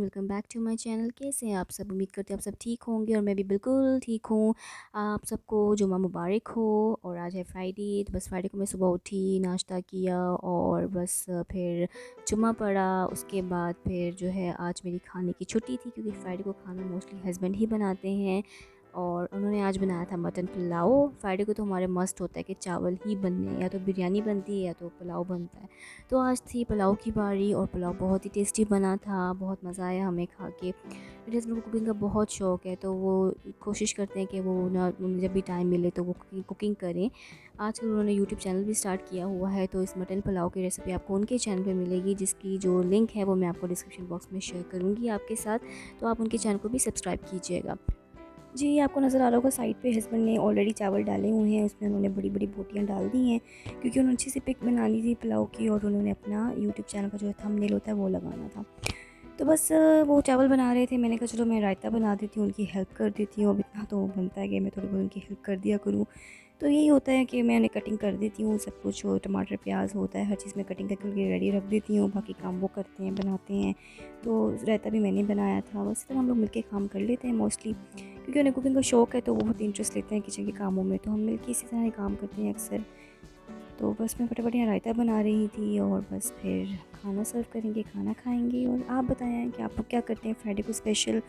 Welcome back to my channel. कैसे हैं आप सब? उम्मीद करते हैं आप सब ठीक होंगे और मैं भी बिल्कुल ठीक हूँ। आप सबको जुम्मा मुबारक हो। और आज है फ्राइडे, तो बस फ्राइडे को मैं सुबह उठी, नाश्ता किया और बस फिर जुम्मा पढ़ा। उसके बाद फिर जो है आज मेरी खाने की छुट्टी थी, क्योंकि फ्राइडे को खाना मोस्टली हस्बैंड ही बनाते हैं। और उन्होंने आज बनाया था मटन पुलाव। फ्राइडे को तो हमारे मस्ट होता है कि चावल ही बनने हैं, या तो बिरयानी बनती है या तो पुलाव बनता है। तो आज थी पुलाव की बारी और पुलाव बहुत ही टेस्टी बना था। बहुत मज़ा आया हमें खा के। मेरे हस्बैंड को कुकिंग का बहुत शौक़ है, तो वो कोशिश करते हैं कि वो ना उन्हें जब भी टाइम मिले तो वो कुकिंग करें। आजकल उन्होंने यूट्यूब चैनल भी स्टार्ट किया हुआ है, तो इस मटन पुलाव की रेसिपी आपको उनके चैनल पे मिलेगी, जिसकी जो लिंक है वो मैं आपको डिस्क्रिप्शन बॉक्स में शेयर करूँगी आपके साथ। तो आप उनके चैनल को भी सब्सक्राइब कीजिएगा। जी, आपको नज़र आ रहा होगा साइड पे हस्बैंड ने ऑलरेडी चावल डाले हुए हैं, उसमें उन्होंने बड़ी-बड़ी बोटियाँ डाल दी हैं, क्योंकि उन्होंने अच्छी सी पिक बनानी थी पुलाव की और उन्होंने अपना यूट्यूब चैनल का जो थंबनेल होता है वो लगाना था। तो बस वो चावल बना रहे थे, मैंने कहा चलो मैं रायता बना देती हूँ, उनकी हेल्प कर देती हूँ। अब इतना तो बनता है कि मैं थोड़ी बहुत उनकी हेल्प कर दिया करूँ। तो यही होता है कि मैं उन्हें कटिंग कर देती हूँ सब कुछ, और टमाटर प्याज होता है, हर चीज़ में कटिंग करके उनकी रेडी रख देती हूँ। बाकी काम वो करते हैं, बनाते हैं। तो रायता भी मैंने बनाया था। बस इस तरह हम लोग मिलके काम कर लेते हैं मोस्टली, क्योंकि उन्हें कुकिंग का शौक़ है, तो वो बहुत इंटरेस्ट लेते हैं किचन के कामों में। तो हम मिलके इसी तरह ही काम करते हैं अक्सर। तो बस मैं फटाफट यहाँ रायता बना रही थी और बस फिर खाना सर्व करेंगे, खाना खाएंगे। और आप बताएं कि आप लोग क्या करते हैं फ्राइडे को स्पेशल?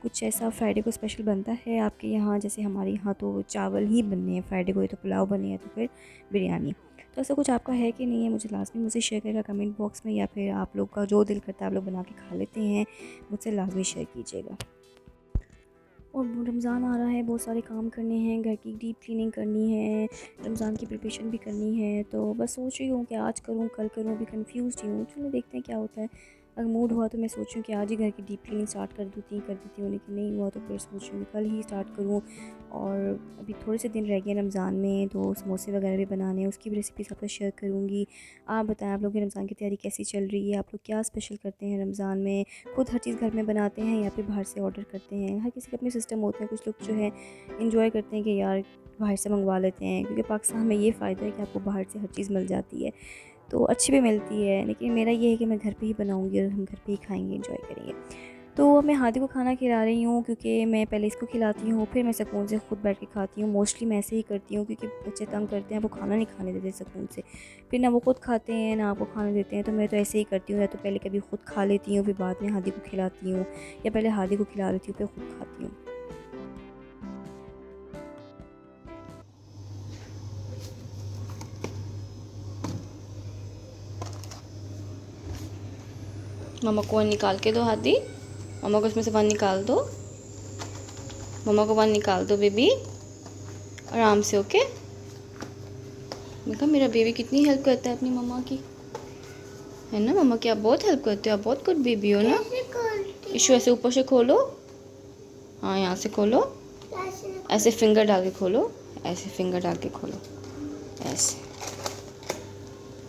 कुछ ऐसा फ्राइडे को स्पेशल बनता है आपके यहाँ? जैसे हमारे यहाँ तो चावल ही बनने हैं फ्राइडे को, या तो पुलाव बने या तो फिर बिरयानी। तो ऐसा कुछ आपका है कि नहीं है? मुझे लाजमी मुझे शेयर करेगा कमेंट बॉक्स में, या फिर आप लोग का जो दिल करता है आप लोग बना के खा लेते हैं, मुझसे लाजमी शेयर कीजिएगा। और रमज़ान आ रहा है, बहुत सारे काम करने हैं, घर की डीप क्लीनिंग करनी है, रमज़ान की प्रिपरेशन भी करनी है। तो बस सोच रही हूँ कि आज करूँ कल करूँ, अभी कंफ्यूज ही हूँ। चलो देखते हैं क्या होता है। अगर मूड हुआ तो मैं सोच रही हूँ कि आज ही घर की डीप क्लीनिंग स्टार्ट कर देती हूँ, लेकिन नहीं हुआ तो फिर सोच रही हूँ कल ही स्टार्ट करूँ। और अभी थोड़े से दिन रह गए रमज़ान में, तो समोसे वगैरह भी बनाने हैं, उसकी भी रेसिपी आपसे शेयर करूँगी। आप बताएं आप लोगों की रमज़ान की तैयारी कैसी चल रही है? आप लोग क्या स्पेशल करते हैं रमज़ान में? खुद हर चीज़ घर में बनाते हैं या फिर बाहर से ऑर्डर करते हैं? हर किसी के अपने सिस्टम होते हैं। कुछ लोग जो है इंजॉय करते हैं कि यार बाहर से मंगवा लेते हैं, क्योंकि पाकिस्तान में ये फ़ायदा है कि आपको बाहर से हर चीज़ मिल जाती है, तो अच्छी भी मिलती है। लेकिन मेरा ये है कि मैं घर पे ही बनाऊँगी और हम घर पे ही खाएँगे, एंजॉय करेंगे। तो अब मैं हादी को खाना खिला रही हूँ, क्योंकि मैं पहले इसको खिलाती हूँ, फिर मैं सुकून से खुद बैठ के खाती हूँ। मोस्टली मैं ऐसे ही करती हूँ, क्योंकि बच्चे तंग करते हैं, वो खाना नहीं खाने देते सुकून से। फिर ना वो खुद खाते हैं ना आपको खाने देते हैं। तो मैं तो ऐसे ही करती हूँ, या तो पहले कभी खुद खा लेती हूँ, फिर बाद में हादी को खिलाती हूँ, या पहले हादी को खिला लेती हूँ फिर खुद खाती हूँ। मम्मा को वन निकाल के दो हादी, मम्मा को इसमें से वन निकाल दो, मम्मा को वन निकाल दो बेबी, आराम से। ओके, देखा मेरा बेबी कितनी हेल्प करता है अपनी मम्मा की, है ना? मम्मा की आप बहुत हेल्प करते हो, आप बहुत गुड बेबी हो ना। इशू ऐसे ऊपर से खोलो, हाँ यहाँ से खोलो, ऐसे फिंगर डाल के खोलो, ऐसे फिंगर डाल के खोलो, ऐसे।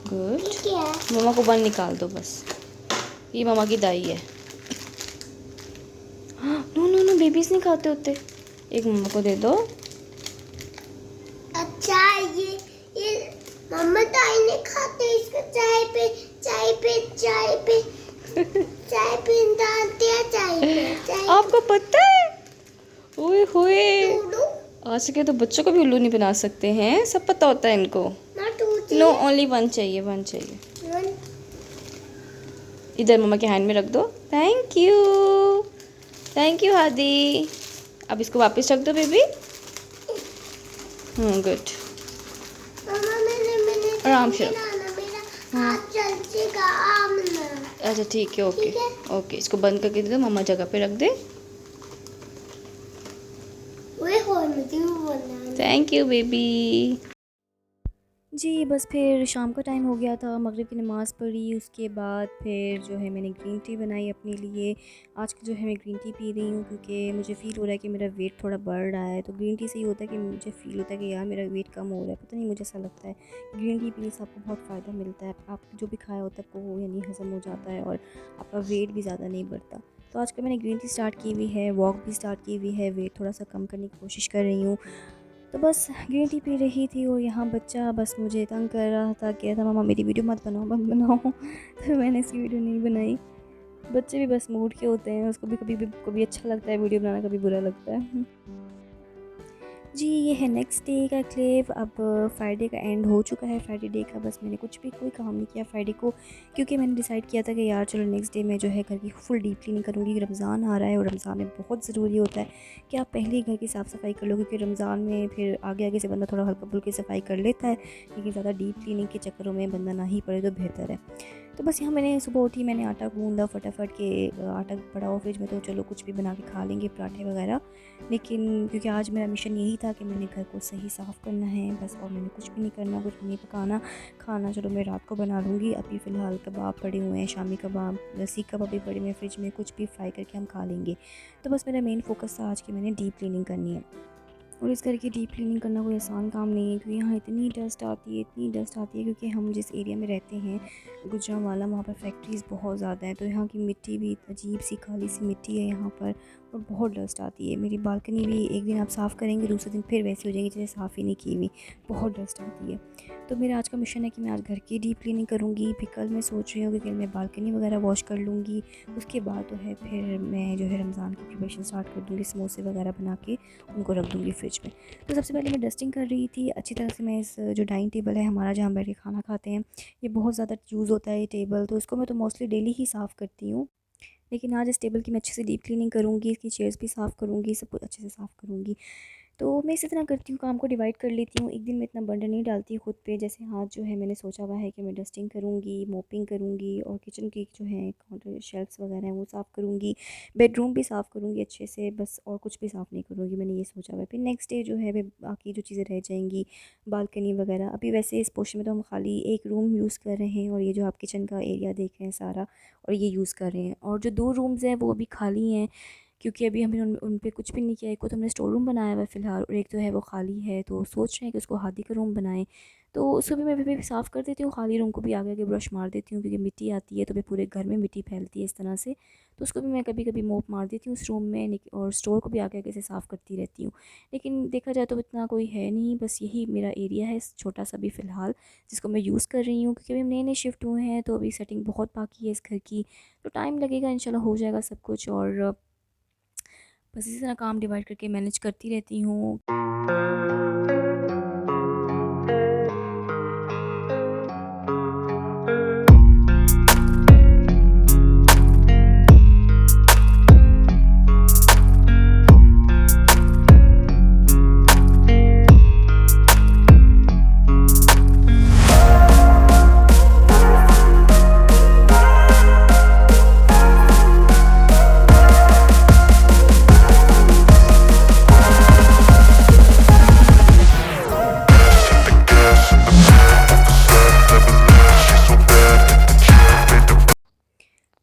गुड। मम्मा को वन निकाल दो बस, ये मम्मा की दाई है। नो नो नो, बेबीज नहीं खाते होते। एक मम्मा को दे दो। अच्छा, ये मम्मा दाई नहीं खाते, इसको चाय पे डालते हैं, चाय आपको पता है? ओए होए, आज के तो बच्चों को भी उल्लू नहीं बना सकते हैं, सब पता होता है इनको। नो, ओनली वन चाहिए, वन चाहिए। इधर मम्मा के हैंड में रख दो। Thank you Hadi. अब इसको वापस रख दो बेबी। गुड, आराम से अच्छा ठीक है, ओके ओके। इसको बंद करके दे दो, मम्मा जगह पे रख दे। Thank you baby. जी, बस फिर शाम का टाइम हो गया था, मगरिब की नमाज़ पढ़ी, उसके बाद फिर जो है मैंने ग्रीन टी बनाई अपने लिए। आज जो है मैं ग्रीन टी पी रही हूँ, क्योंकि मुझे फ़ील हो रहा है कि मेरा वेट थोड़ा बढ़ रहा है। तो ग्रीन टी से ये होता है कि मुझे फ़ील होता है कि यार मेरा वेट कम हो रहा है, पता नहीं मुझे ऐसा लगता है। ग्रीन टी पीने से आपको बहुत फ़ायदा मिलता है, आप जो भी खाया होता है आपको वो यानी हज़म हो जाता है, और आपका वेट भी ज़्यादा नहीं बढ़ता। तो आज का मैंने ग्रीन टी स्टार्ट की हुई है, वॉक भी स्टार्ट की हुई है, वेट थोड़ा सा कम करने की कोशिश कर रही हूँ। तो बस ग्रीन टी पी रही थी, और यहाँ बच्चा बस मुझे तंग कर रहा था, कह रहा था मम्मा मेरी वीडियो मत बनाओ, मत बनाओ। तो मैंने इसकी वीडियो नहीं बनाई। बच्चे भी बस मूड के होते हैं, उसको भी कभी अच्छा लगता है वीडियो बनाना, कभी बुरा लगता है। जी, ये है नेक्स्ट डे का क्लिप। अब फ्राइडे का एंड हो चुका है, फ्राइडे डे का। बस मैंने कुछ भी कोई काम नहीं किया फ्राइडे को, क्योंकि मैंने डिसाइड किया था कि यार चलो नेक्स्ट डे में जो है घर की फुल डीप क्लीनिंग करूँगी। रमज़ान आ रहा है और रमज़ान में बहुत ज़रूरी होता है कि आप पहले ही घर की साफ़ सफाई कर लो, क्योंकि रमज़ान में फिर आगे आगे से बंदा थोड़ा हल्का फुल्की सफाई कर लेता है, लेकिन ज़्यादा डीप क्लीनिंग के चक्करों में बंदा ना ही पड़े तो बेहतर है। तो बस यहाँ मैंने सुबह उठी, मैंने आटा गूँधा फटाफट के, आटा पड़ा हुआ फ्रिज में, तो चलो कुछ भी बना के खा लेंगे, पराठे वगैरह। लेकिन क्योंकि आज मेरा मिशन यही था कि मैंने घर को सही साफ़ करना है बस, और मैंने कुछ भी नहीं करना, कुछ भी नहीं पकाना। खाना चलो मैं रात को बना लूँगी, अभी फ़िलहाल कबाब पड़े हुए हैं, शामी कबाब, सीख कबाब भी पड़े हुए हैं फ्रिज में, कुछ भी फ्राई करके हम खा लेंगे। तो बस मेरा मेन फोकस था आज कि मैंने डीप क्लीनिंग करनी है। और इस घर की डीप क्लीनिंग करना कोई आसान काम नहीं है, क्योंकि यहाँ इतनी डस्ट आती है, इतनी डस्ट आती है, क्योंकि हम जिस एरिया में रहते हैं गुजरांवाला, वहाँ पर फैक्ट्रीज़ बहुत ज़्यादा हैं, तो यहाँ की मिट्टी भी अजीब सी काली सी मिट्टी है यहाँ पर, और बहुत डस्ट आती है। मेरी बालकनी भी एक दिन आप साफ़ करेंगे, दूसरे दिन फिर वैसी हो जाएंगी जैसे साफ़ ही नहीं की हुई, बहुत डस्ट आती है। तो मेरा आज का मिशन है कि मैं आज घर की डीप क्लीनिंग करूँगी। फिर कल मैं सोच रही हूँ कि कल मैं बालकनी वगैरह वॉश कर लूँगी। उसके बाद जो है फिर मैं जो है रमज़ान की प्रिपरेशन स्टार्ट कर दूँगी, समोसे वगैरह बना के उनको रख दूँगी फ्रिज में। तो सबसे पहले मैं डस्टिंग कर रही थी अच्छी तरह से। मैं इस जो डाइनिंग टेबल है हमारा, जहाँ बैठ के खाना खाते हैं, ये बहुत ज़्यादा यूज़ होता है ये टेबल, तो इसको मैं तो मोस्टली डेली ही साफ़ करती हूँ। लेकिन आज इस टेबल की मैं अच्छे से डीप क्लीनिंग करूँगी, इसकी चेयर्स भी साफ़ करूँगी, सब कुछ अच्छे से साफ़ करूँगी। तो मैं इसी तरह करती हूँ, काम को डिवाइड कर लेती हूँ। एक दिन में इतना बर्डन नहीं डालती खुद पे। जैसे आज जो है मैंने सोचा हुआ है कि मैं डस्टिंग करूँगी, मोपिंग करूँगी, और किचन की जो है काउंटर शेल्फ्स वगैरह हैं वो साफ़ करूँगी, बेडरूम भी साफ़ करूँगी अच्छे से, बस और कुछ भी साफ़ नहीं करूँगी, मैंने ये सोचा हुआ है। फिर नेक्स्ट डे जो है वे बाकी जो चीज़ें रह जाएंगी, बालकनी वगैरह। अभी वैसे इस पोर्शन में तो हम खाली एक रूम यूज़ कर रहे हैं, और ये जो आप किचन का एरिया देख रहे हैं सारा, और ये यूज़ कर रहे हैं, और जो 2 रूम्स हैं वो अभी खाली हैं, क्योंकि अभी हमने उन पे कुछ भी नहीं किया है। एक को तो हमने स्टोर रूम बनाया हुआ है फ़िलहाल, और एक तो है वो खाली है, तो सोच रहे हैं कि उसको हाथी का रूम बनाएं। तो उसको भी मैं अभी साफ़ कर देती हूँ, खाली रूम को भी आगे आगे ब्रश मार देती हूँ, क्योंकि मिट्टी आती है तो फिर पूरे घर में मिट्टी फैलती है इस तरह से। तो उसको भी मैं कभी कभी मोप मार देती हूँ उस रूम में, और स्टोर को भी आगे आगे से साफ़ करती रहती हूँ। लेकिन देखा जाए तो इतना कोई है नहीं, बस यही मेरा एरिया है छोटा सा भी फ़िलहाल, जिसको मैं यूज़ कर रही हूँ, क्योंकि अभी हम नए नए शिफ्ट हुए हैं, तो अभी सेटिंग बहुत बाकी है इस घर की। तो टाइम लगेगा, इंशाल्लाह हो जाएगा सब कुछ। और बस इसी तरह काम डिवाइड करके मैनेज करती रहती हूँ।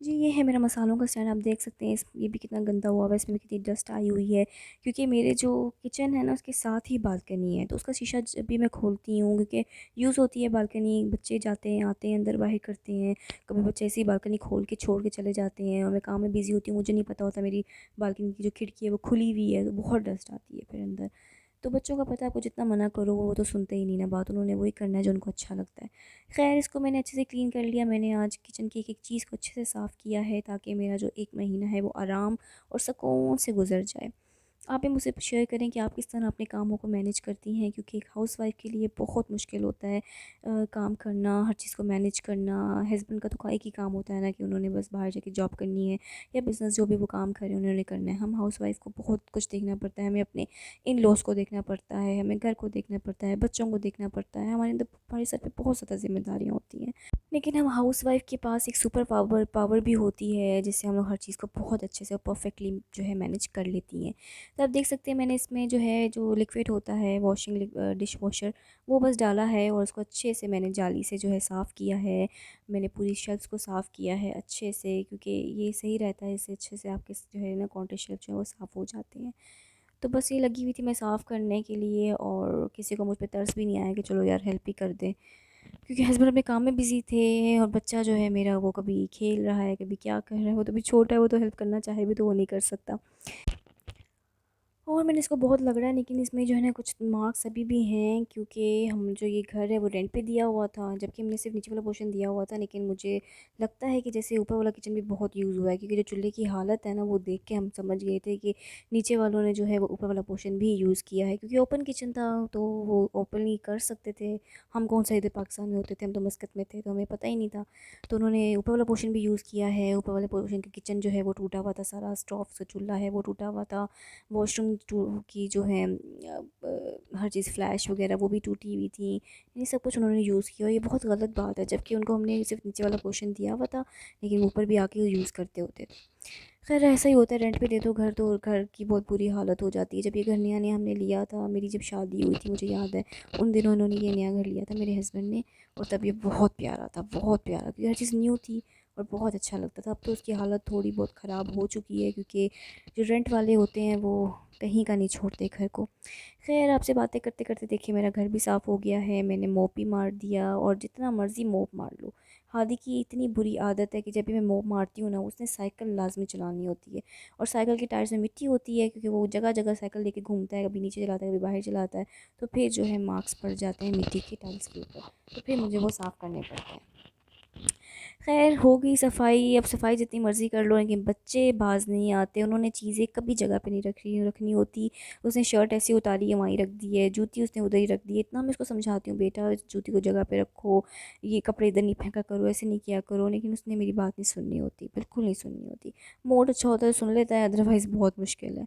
जी, ये है मेरा मसालों का स्टैंड, आप देख सकते हैं ये भी कितना गंदा हुआ हुआ है, इसमें भी कितनी डस्ट आई हुई है, क्योंकि मेरे जो किचन है ना उसके साथ ही बालकनी है, तो उसका शीशा जब भी मैं खोलती हूँ, क्योंकि यूज़ होती है बालकनी, बच्चे जाते हैं आते हैं, अंदर बाहर करते हैं, कभी बच्चे ऐसे ही बालकनी खोल के छोड़ के चले जाते हैं, और मैं काम में बिज़ी होती हूँ, मुझे नहीं पता होता मेरी बालकनी की जो खिड़की है वो खुली हुई है, तो बहुत डस्ट आती है फिर अंदर। तो बच्चों का पता है, आपको जितना मना करो वो तो सुनते ही नहीं ना बात, उन्होंने वही करना है जो उनको अच्छा लगता है। खैर, इसको मैंने अच्छे से क्लीन कर लिया, मैंने आज किचन की एक एक चीज़ को अच्छे से साफ़ किया है, ताकि मेरा जो 1 महीना है वो आराम और सुकून से गुजर जाए। आप भी मुझसे शेयर करें कि आप किस तरह अपने कामों को मैनेज करती हैं, क्योंकि एक हाउसवाइफ़ के लिए बहुत मुश्किल होता है काम करना, हर चीज़ को मैनेज करना। हस्बैंड का तो एक ही काम होता है ना कि उन्होंने बस बाहर जाके जॉब करनी है, या बिज़नेस जो भी वो काम कर रहे हैं उन्होंने करना है। हम हाउसवाइफ़ को बहुत कुछ देखना पड़ता है, हमें अपने इन लॉज़ को देखना पड़ता है, हमें घर को देखना पड़ता है, बच्चों को देखना पड़ता है, हमारे सर पे बहुत ज़्यादा ज़िम्मेदारियाँ होती हैं। लेकिन हम हाउसवाइफ़ के पास एक सुपर पावर भी होती है, जिससे हम लोग हर चीज़ को बहुत अच्छे से और परफेक्टली जो है मैनेज कर लेती हैं। तो आप देख सकते हैं मैंने इसमें जो है जो लिक्विड होता है डिश वॉशर, वो बस डाला है, और उसको अच्छे से मैंने जाली से जो है साफ़ किया है। मैंने पूरी शेल्फ्स को साफ़ किया है अच्छे से, क्योंकि ये सही रहता है, इससे अच्छे से आपके जो है ना काउंटर शेल्फ जो है वो साफ़ हो जाते हैं। तो बस ये लगी हुई थी मैं साफ़ करने के लिए, और किसी को मुझ पे तरस भी नहीं आया कि चलो यार हेल्प ही कर दें, क्योंकि हस्बैंड अपने काम में बिज़ी थे, और बच्चा जो है मेरा वो कभी खेल रहा है, कभी क्या कर रहा है, वो तो अभी छोटा है, वो तो हेल्प करना चाहे भी तो वो नहीं कर सकता। और मैंने इसको बहुत लग रहा है, लेकिन इसमें जो है ना कुछ मार्क्स अभी भी हैं, क्योंकि हम जो ये घर है वो रेंट पे दिया हुआ था, जबकि हमने सिर्फ नीचे वाला पोर्शन दिया हुआ था। लेकिन मुझे लगता है कि जैसे ऊपर वाला किचन भी बहुत यूज़ हुआ है, क्योंकि जो चूल्हे की हालत है ना वो देख के हम समझ गए थे कि नीचे वालों ने जो है वो ऊपर वाला पोर्शन भी यूज़ किया है, क्योंकि ओपन किचन था तो वो ओपनली कर सकते थे। हम कौन सा इधर पाकिस्तान में होते थे, हम तो मस्कत में थे, तो हमें पता ही नहीं था। तो उन्होंने ऊपर वाला पोर्शन भी यूज़ किया है। ऊपर वाले पोर्शन का किचन जो है वो टूटा हुआ था, सारा स्टोव का चूल्हा है वो टूटा हुआ था। वॉशरूम की जो है हर चीज़ फ्लैश वगैरह वो भी टूटी हुई थी। ये सब कुछ उन्होंने यूज़ किया, और ये बहुत गलत बात है, जबकि उनको हमने सिर्फ नीचे वाला पोर्शन दिया हुआ था, लेकिन ऊपर भी आके यूज़ करते होते थे। खैर ऐसा ही होता है, रेंट पे दे दो घर तो घर की बहुत बुरी हालत हो जाती है। जब ये घर नया नया हमने लिया था, मेरी जब शादी हुई थी मुझे याद है, उन दिनों इन्होंने ये नया घर लिया था मेरे हस्बैंड ने, और तब ये बहुत प्यारा था, बहुत प्यारा, क्योंकि हर चीज़ न्यू थी और बहुत अच्छा लगता था। अब तो उसकी हालत थोड़ी बहुत ख़राब हो चुकी है, क्योंकि जो रेंट वाले होते हैं वो कहीं का नहीं छोड़ते घर को। खैर आपसे बातें करते करते देखिए मेरा घर भी साफ़ हो गया है, मैंने मोप भी मार दिया, और जितना मर्ज़ी मोप मार लो। हादी की इतनी बुरी आदत है कि जब भी मैं मोप मारती हूँ ना, उसने साइकिल लाज़मी चलानी होती है, और साइकिल के टायर्स में मिट्टी होती है, क्योंकि वो जगह जगह साइकिल लेके घूमता है, कभी नीचे चलाता है कभी बाहर चलाता है, तो फिर जो है मार्क्स पड़ जाते हैं मिट्टी के टाइल्स के ऊपर, तो फिर मुझे वो साफ़ करने पड़ते हैं। खैर हो गई सफाई, अब सफाई जितनी मर्ज़ी कर लो, लेकिन बच्चे बाज नहीं आते। उन्होंने चीज़ें कभी जगह पे नहीं रखनी होती। उसने शर्ट ऐसी उतारी है वहीं रख दी है, जूती उसने उधर ही रख दी है। इतना मैं उसको समझाती हूँ, बेटा इस जूती को जगह पे रखो, ये कपड़े इधर नहीं फेंका करो, ऐसे नहीं किया करो, लेकिन उसने मेरी बात नहीं सुननी होती, बिल्कुल नहीं सुननी होती। मूड अच्छा होता है सुन लेता है, अदरवाइज़ बहुत मुश्किल है।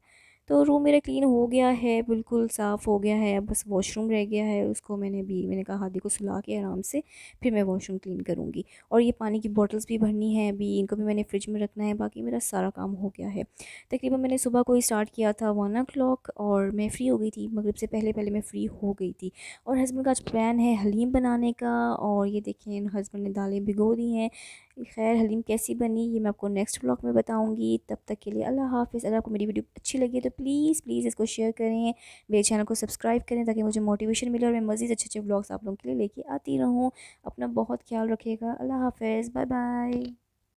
तो रूम मेरा क्लीन हो गया है, बिल्कुल साफ़ हो गया है। अब बस वॉशरूम रह गया है, उसको मैंने कहा हादी को सुला के आराम से फिर मैं वॉशरूम क्लीन करूँगी। और ये पानी की बॉटल्स भी भरनी है अभी, इनको भी मैंने फ्रिज में रखना है। बाकी मेरा सारा काम हो गया है। तकरीबन मैंने सुबह को ही स्टार्ट किया था 1 o'clock, और मैं फ़्री हो गई थी, मगरिब से पहले पहले मैं फ़्री हो गई थी। और हस्बैंड का आज प्लान है हलीम बनाने का, और ये देखें हस्बैंड ने दालें भिगो दी हैं। खैर हलीम कैसी बनी ये मैं आपको नेक्स्ट व्लॉग में बताऊंगी। तब तक के लिए अल्लाह हाफ़िज़। अगर आपको मेरी वीडियो अच्छी लगी तो प्लीज़ प्लीज़ इसको शेयर करें, मेरे चैनल को सब्सक्राइब करें, ताकि मुझे मोटिवेशन मिले और मैं मज़ीद अच्छे अच्छे व्लॉग्स आप लोगों के लिए लेके आती रहूँ। अपना बहुत ख्याल रखिएगा। अल्लाह हाफ़िज़, बाय बाय।